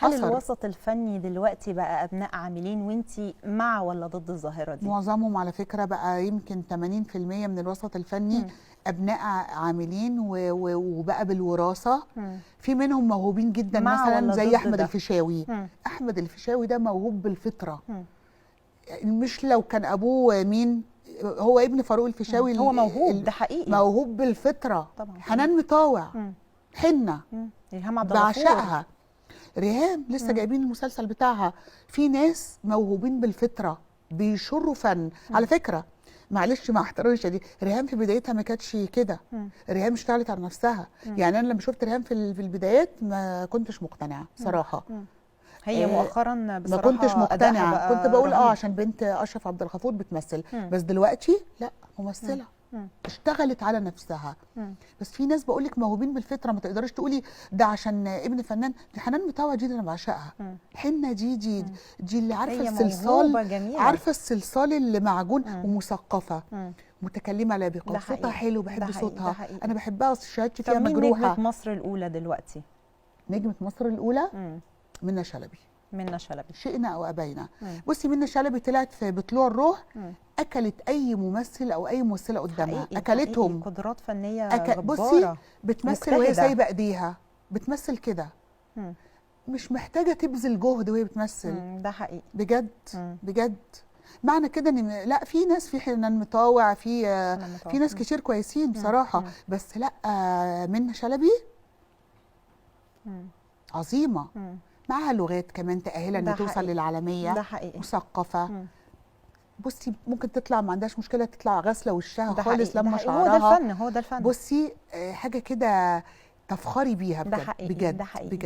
هل الوسط الفني دلوقتي بقى ابناء عاملين وانتي مع ولا ضد الظاهره دي؟ معظمهم على فكره بقى يمكن 80% من الوسط الفني ابناء عاملين وبقى بالوراثه. في منهم موهوبين جدا مثلا زي احمد الفيشاوي. احمد الفيشاوي ده موهوب بالفطره. مش لو كان ابوه مين، هو ابن فاروق الفيشاوي. هو موهوب، ده حقيقي، موهوب بالفطره طبعا. حنان مطاوع، حنه، ريهام عبد الغفور، بعشقها. ريهام لسه جايبين المسلسل بتاعها. في ناس موهوبين بالفطره بيشروا فن. على فكره معلش مع احترامي الشديد، ريهام في بدايتها ما كانتش كده. ريهام اشتغلت على نفسها. يعني انا لما شفت ريهام في البدايات ما كنتش مقتنعه صراحه. هي مؤخرا بصراحه ما كنتش مقتنعه، كنت بقول عشان بنت اشرف عبد الغفور بتمثل. بس دلوقتي لا، ممثله اشتغلت على نفسها. بس في ناس بقول لك موهوبين بالفطره، ما تقدريش تقولي ده عشان ابن فنان. دي حنان مطاوع دي انا بعشقها. حنه دي اللي عارفه الصلصال، عارفه الصلصال اللي معجون ومثقفه، متكلمه لبقه، صوتها حلو، بحب صوتها، انا بحبها، شهادتي فيها مجروحه. نجمة مصر الاولى دلوقتي؟ نجمه مصر الاولى منى شلبي. منى شلبي، شئنا او ابينا. بصي منى شلبي طلعت في بطلوع الروح، اكلت اي ممثل او اي ممثله قدامها، اكلتهم. قدرات فنيه جباره. بصي بتمثل وهي سايبه ايديها، بتمثل كده، مش محتاجه تبذل جهد وهي بتمثل. ده حقيقي بجد. بجد معنى كده ان لا، في ناس، في حنان مطاوع، في ناس كتير كويسين بصراحه. بس لا، منى شلبي عظيمه. معاها لغات كمان تأهلها ان توصل للعالميه. ده حقيقي. مثقفه. بصي ممكن تطلع، ما عندهاش مشكله تطلع غاسله وشها خالص لما شعرها. هو ده الفن، هو ده الفن. بصي حاجه كده تفخري بيها بجد. ده حقيقي. بجد ده حقيقي. بجد.